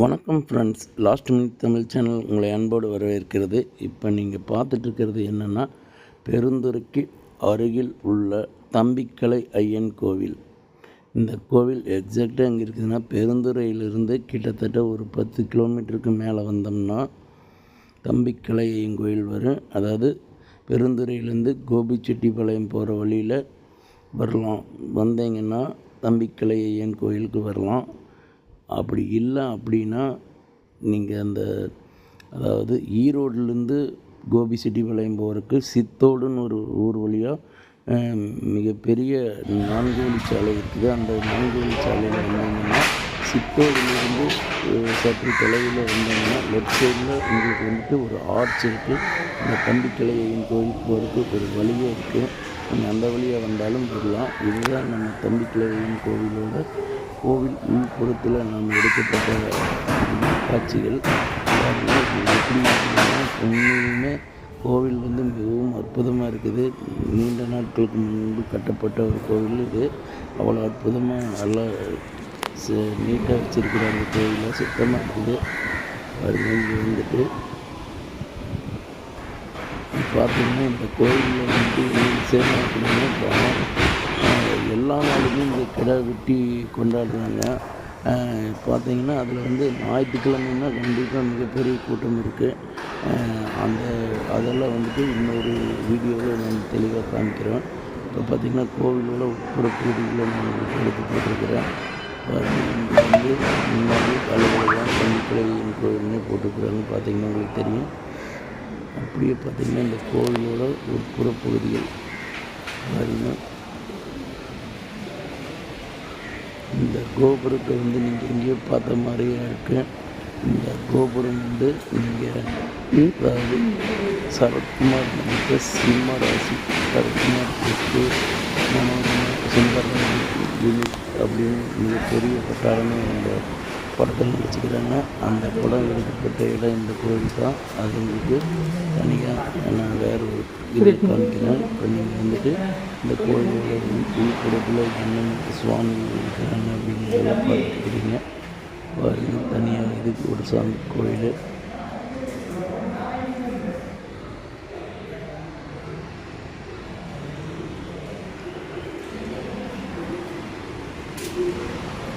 வணக்கம் friends, last minute Tamil channel உங்களை அன்போடு வரவேற்கிறது. இப்போ நீங்கள் பார்த்துட்ருக்கிறது என்னென்னா, பெருந்துறைக்கு அருகில் உள்ள தம்பிக்கலை ஐயன் கோவில். இந்த கோவில் எக்ஸாக்டாக எங்கே இருக்குதுன்னா, பெருந்துறையிலிருந்து கிட்டத்தட்ட ஒரு 10 கிலோமீட்டருக்கு மேலே வந்தோம்னா தம்பிக்கலை ஐயன் கோவில் வரும். அதாவது பெருந்துறையிலேருந்து கோபிச்செட்டிப்பாளையம் போகிற வழியில் வரலாம். வந்தீங்கன்னா தம்பிக்கலை ஐயன் கோவிலுக்கு வரலாம். அப்படி இல்லை அப்படின்னா நீங்கள் அதாவது ஈரோடுலேருந்து கோபிச்செட்டிப்பாளையம் போகிறதுக்கு சித்தோடுன்னு ஒரு ஊர் வழியாக மிகப்பெரிய 4 வழிச்சாலை இருக்குது. அந்த 4 வழிச்சாலையில் வந்தீங்கன்னா சித்தோடுலேருந்து சற்று தொலைவில் வந்தீங்கன்னா லெஃப்ட் சைடில் உங்களுக்கு வந்துட்டு ஒரு ஆர்ச் இருக்குது. அந்த தம்பிக்கலை ஐயன் கோயிலுக்கு போகிறதுக்கு ஒரு வழியே இருக்குது. நீங்கள் அந்த வழியாக வந்தாலும் வரலாம். இதுதான் நம்ம தம்பிக்கலை ஐயன் கோவில் உள்புறத்தில் நாம் எடுக்கப்பட்ட காட்சிகள். எப்படி உண்மையுமே கோவில் மிகவும் அற்புதமாக இருக்குது. நீண்ட நாட்களுக்கு முன்பு கட்டப்பட்ட ஒரு கோவில் இது. அவ்வளோ அற்புதமாக நல்லா நீட்டாக வச்சுருக்கிறாங்க. கோவிலில் சுத்தமாக இருக்குது. இங்கே வந்துட்டு பார்த்திங்கன்னா இந்த கோவிலில் சேரும் அப்படின்னா எல்லா நாளுமே இந்த கிடா வெட்டி கொண்டாடுறாங்க. பார்த்திங்கன்னா அதில் ஞாயிற்றுக்கிழமைன்னா கண்டிப்பாக மிகப்பெரிய கூட்டம் இருக்குது. அதெல்லாம் இன்னொரு வீடியோவில் நான் தெளிவாக காமிக்கிறேன். இப்போ பார்த்திங்கன்னா கோவிலோட உட்புற பகுதிகளை நான் எடுத்து போட்டிருக்கிறேன். இங்கே முன்னாடி கலைகளெல்லாம் தம்பிக்கலை கோவில்னே போட்டிருக்கிறாங்க. பார்த்திங்கன்னா உங்களுக்கு தெரியும். அப்படியே பார்த்திங்கன்னா இந்த கோவிலோட உட்புற பகுதிகள் பாருங்கள். இந்த கோபுரத்தை நீங்கள் எங்கேயோ பார்த்த மாதிரியே இருக்கு. இந்த கோபுரம் நீங்கள் அதாவது சரத்குமார் நடித்த சிம்ம ராசி, சரத்குமார் சுந்தரராஜன் யூனிட் அப்படின்னு மிகப்பெரிய பட்டாளமே இந்த படத்தில் நடிச்சுக்கிறாங்க. அந்த படம் எடுக்கப்பட்ட இடம் இந்த கோவில் தான். அது உங்களுக்கு தனியாக நான் வேறு ஒரு இது காமிக்கிறேன். இப்போ நீங்கள் இந்த கோயிலோட உள்புறத்தில் என்னென்ன சுவாமி இருக்கிறாங்க அப்படிங்கிறதெல்லாம் பார்த்துக்கிறீங்க. பாருங்க, தனியாக இதுக்கு ஒரு சாமி கோயில்.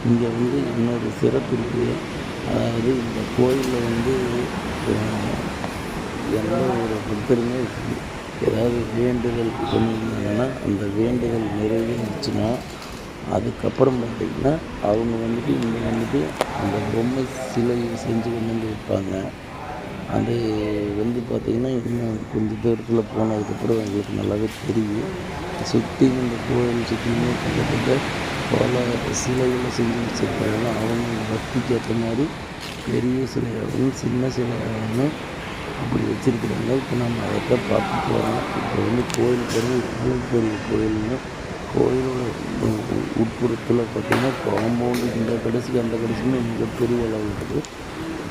இங்கே இன்னொரு சிறப்பு இருக்குது. அதாவது இந்த கோயிலில் எந்த ஒரு பக்தருமே ஏதாவது வேண்டுதல் பண்ணியிருந்தாங்கன்னா அந்த வேண்டுதல் நிறைவேறிச்சுன்னா அதுக்கப்புறம் பார்த்திங்கன்னா அவங்க இங்கே அந்த பொம்மை சிலையை செஞ்சு கொண்டு வைப்பாங்க. அது பார்த்திங்கன்னா இன்னும் கொஞ்சம் தூரத்தில் போனதுக்கப்புறம் எங்களுக்கு நல்லாவே தெரியும். சுற்றி இந்த கோயில் சுற்றியுமே கிட்டத்தட்ட பல சிலைகளை செஞ்சு வச்சுருக்காங்க. அவங்க பக்திக்கு ஏற்ற மாதிரி பெரிய சிலையாகவும் சின்ன சிலையாகவும் அப்படி வச்சுருக்குறாங்க. இப்போ நம்ம அதை பார்த்துட்டு வரோம். இப்போ கோயில் பெரிய கோயில்னு கோயிலோட உட்புறத்தில் பார்த்திங்கன்னா காம்பவுண்டு இந்த கடைசிக்கு அந்த கடைசியுமே மிகப்பெரிய அளவு இருக்குது.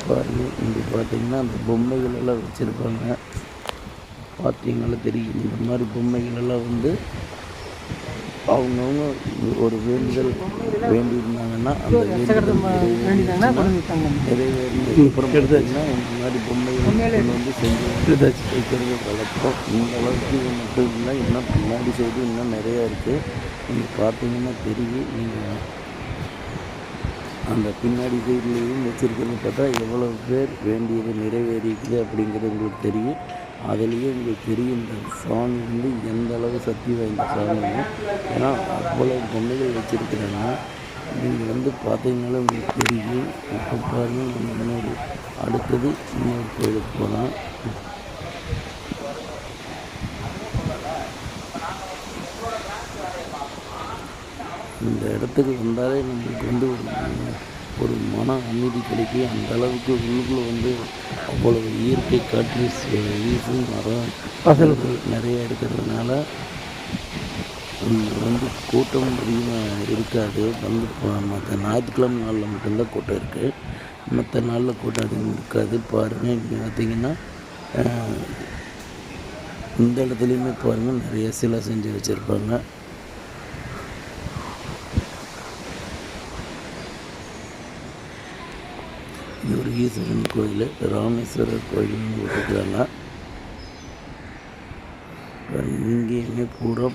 பாருங்கள், இங்கே பார்த்திங்கன்னா அந்த பொம்மைகள் எல்லாம் வச்சுருப்பாங்க. பார்த்தீங்களா தெரியும். இந்த மாதிரி பொம்மைகள் எல்லாம் அவங்கவுங்க ஒரு வேண்டுதல் வேண்டியிருந்தாங்கன்னா அந்த வேண்டுதல் நிறைவேறினதுக்கப்புறம் பார்த்தீங்கன்னா இந்த மாதிரி பொம்மைகள் செஞ்சு வைக்கிறது வழக்கம். இந்த அளவுக்கு மட்டும் இல்லை, இன்னும் பின்னாடி சைடு இன்னும் நிறையா இருக்குது. நீங்கள் பார்த்தீங்கன்னா தெரியும். நீங்கள் அந்த பின்னாடி சைட்லேயும் வச்சுருக்கிறது பார்த்தா எவ்வளோ பேர் வேண்டியது நிறைவேறிக்குது அப்படிங்கிறது உங்களுக்கு தெரியும். அதுலேயே உங்களுக்கு தெரியும் இந்த சாமி எந்த அளவு சக்தி வாய்ந்த சாமிங்க. ஏன்னா அவ்வளோ பொம்மைகள் வச்சுருக்கிறாங்க. நீங்கள் பார்த்தீங்கன்னாலும் உங்களுக்கு தெரியும். இப்போ பாருங்கள், நம்ம அடுத்தது இன்னொரு கோயிலுக்கு போகலாம். இந்த இடத்துக்கு வந்தாலே நம்மளுக்கு ஒரு மன அமைதி கிடைக்கும். அந்த அளவுக்கு உள்ளுக்குள்ளே அவ்வளவு இயற்கை காற்று வீசும் மரம் பசல்கள் நிறைய இருக்கிறதுனால கூட்டம் அதிகமாக இருக்காது. மற்ற ஞாயிற்றுக்கிழமை நாளில் மட்டும்தான் கூட்டம் இருக்குது. மற்ற நாளில் கூட்டம் அதிகம் இருக்காது. பாருங்கள், இங்கே பார்த்திங்கன்னா இந்த இடத்துலையுமே பாருங்கள் நிறைய சிலை செஞ்சு வச்சுருப்பாங்க. இது ஒரு ஈஸ்வரன் கோயில், ராமேஸ்வரர் கோயில்னு போட்டுருக்குறாங்க. இங்கேயுமே பூரா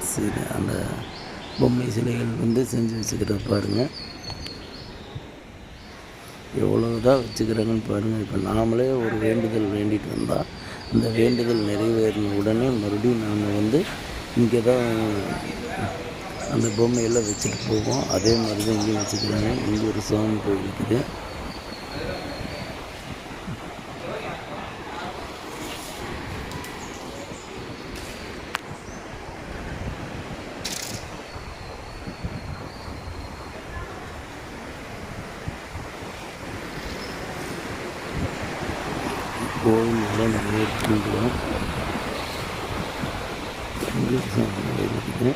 சரி அந்த பொம்மை சிலைகள் செஞ்சு வச்சுக்கிறத பாருங்கள். எவ்வளோதான் வச்சுக்கிறாங்கன்னு பாருங்கள். இப்போ நாமளே ஒரு வேண்டுதல் வேண்டிட்டு வந்தால் அந்த வேண்டுதல் நிறைவேறின உடனே மறுபடியும் நாம் இங்கே தான் அந்த பொம்மையெல்லாம் வச்சுட்டு போவோம். அதே மாதிரி தான் இங்கேயும் வச்சுக்கிறாங்க. இங்கே ஒரு சாமி கோயில் இருக்குது. கோயிலெல்லாம் நிறைய கும்பிடுவோம். இங்கே சாமி கோயில் இருக்குது.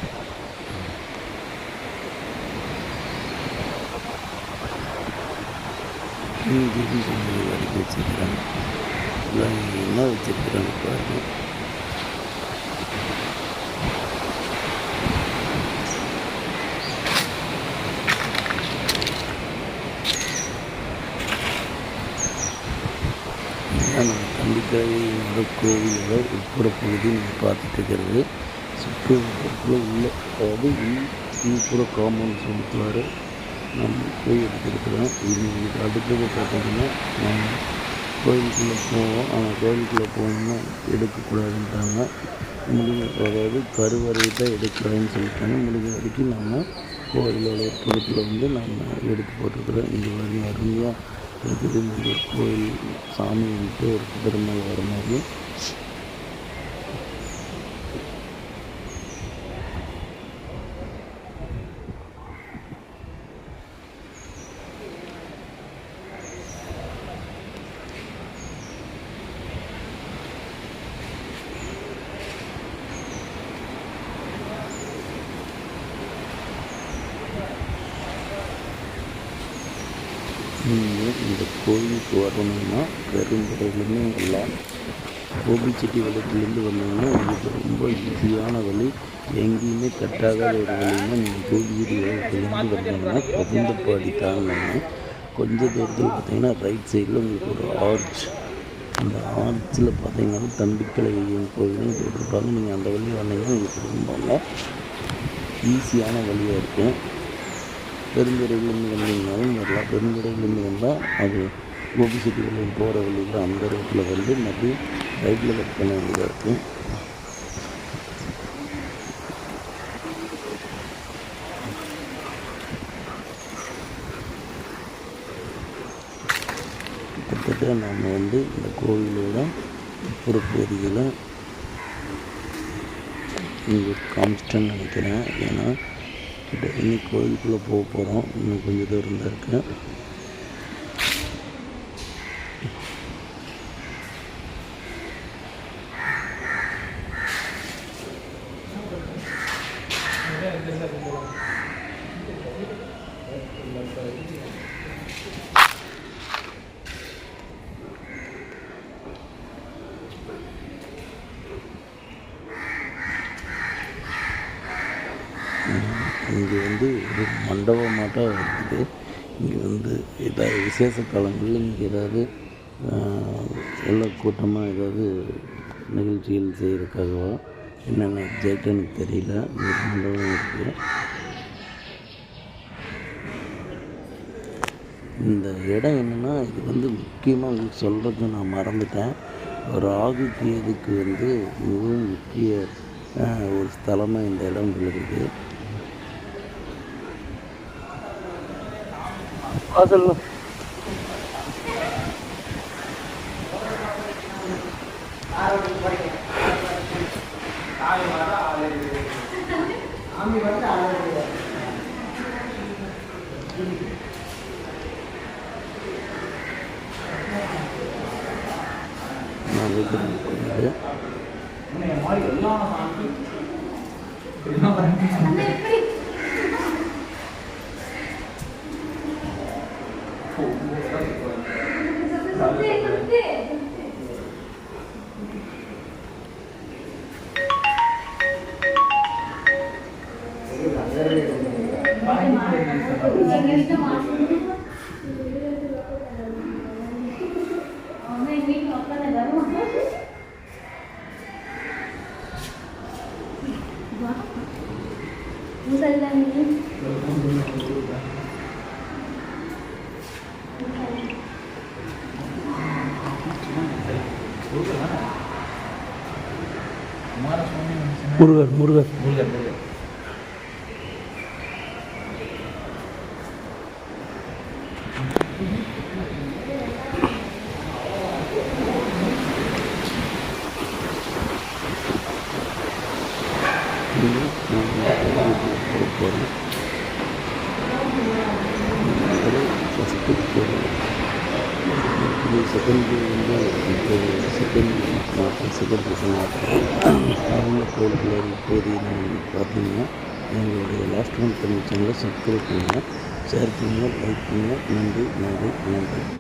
இங்கேயும் சாமி வரைக்கும் வச்சுருக்கிறாங்க. எல்லாம் என்ன வச்சுருக்கிறாங்க பாருங்கள். நம்ம தம்பிக்காயோட கோவிலோட உட்புற பகுதி நீங்கள் பார்த்துட்டு இருக்கிறது. சுற்றுப்புறத்தில் உள்ள அதாவது உள்புற காம்பவுண்ட் சுற்றுவார் நம்ம போய் எடுத்துருக்குறோம். இதுக்கு அடுத்தது பார்த்தீங்கன்னா நம்ம கோயிலுக்குள்ளே போவோம். ஆனால் கோயிலுக்குள்ளே போகணுன்னா எடுக்கக்கூடாதுன்றாங்க. அதாவது கருவறையை தான் எடுக்கக்கூடாதுன்னு சொல்லிட்டாங்க. முடிஞ்ச வரைக்கும் நம்ம கோயிலோட உட்புறத்தில் நம்ம எடுத்து போட்டுருக்குறோம். இங்கே வரையும் அருமையாக இருக்குது. ஒரு கோயில் சாமி ஒரு பெருமாள் வர மாதிரி நீங்கள் இந்த கோயிலுக்கு வரணும்னா பெருந்துறையிலேருந்து எல்லாம் கோபிச்செட்டிப்பாளையத்துலேருந்து வந்தீங்கன்னா உங்களுக்கு ரொம்ப ஈஸியான வழி, எங்கேயுமே கட்டாகாத ஒரு வழின்னா நீங்கள் கோபிச்செட்டிப்பாளையத்துலேருந்து வந்தீங்கன்னா கவுந்தப்பாடி தாண்டினீங்கன்னா கொஞ்சம் தூரத்தில் பார்த்தீங்கன்னா ரைட் சைடில் உங்களுக்கு ஒரு ஆர்ச், அந்த ஆர்ச்சில் பார்த்தீங்கன்னா தம்பிக்கலை ஐயன் கோவில்னு போட்டிருப்பாங்க. நீங்கள் அந்த வழியை வந்தீங்கன்னா உங்களுக்கு ரொம்ப ஈஸியான வழியாக இருக்கும். பெருந்துறையிலேருந்து வந்தீங்கன்னாலும் வரலாம். பெருந்துறையிலேருந்து வந்தால் அது கோபிச்செட்டிப்பாளையம் போகிற வழியில் அந்த ரோட்டில் மறுபடியும் ரைட்டில் கட் பண்ண வேண்டியதாக இருக்கும். கிட்டத்தட்ட நாம் இந்த கோவிலோட புறப்பகுதியில் இங்கே காமிச்சிட்டேன்னு நினைக்கிறேன். ஏன்னா இன்னைக்கு கோயிலுக்குள்ளே போக போகிறோம். இன்னும் கொஞ்சம் தூரம் தான் இருக்கு. இங்கே ஒரு மண்டபமாட்டம் இருக்குது. இங்கே ஏதாவது விசேஷ காலங்களில் இங்கே ஏதாவது எல்லா கூட்டமாக ஏதாவது நிகழ்ச்சிகள் செய்கிறதுக்காகவோ என்னென்ன எக்ஸாக்டாக எனக்கு தெரியல. இங்கே மண்டபம் இருக்குது. இந்த இடம் என்னென்னா இது முக்கியமாக உங்களுக்கு சொல்கிறது நான் மறந்துட்டேன். ராகு கேதுக்கு மிகவும் முக்கிய ஒரு ஸ்தலமாக இந்த இடம் இருக்குது. வாசல் முருகர் முருகர் முருகன் முருகன் செகண்ட் அவங்க கோயிலுக்குள்ள இப்போது பார்த்தீங்கன்னா எங்களுடைய லாஸ்ட் மந்த் தமிழ் சேனலை சப்ஸ்கிரைப் பண்ணுங்கள், ஷேர் பண்ணுங்கள், லைக் பண்ணுங்கள். நன்றி நன்றி நன்றி.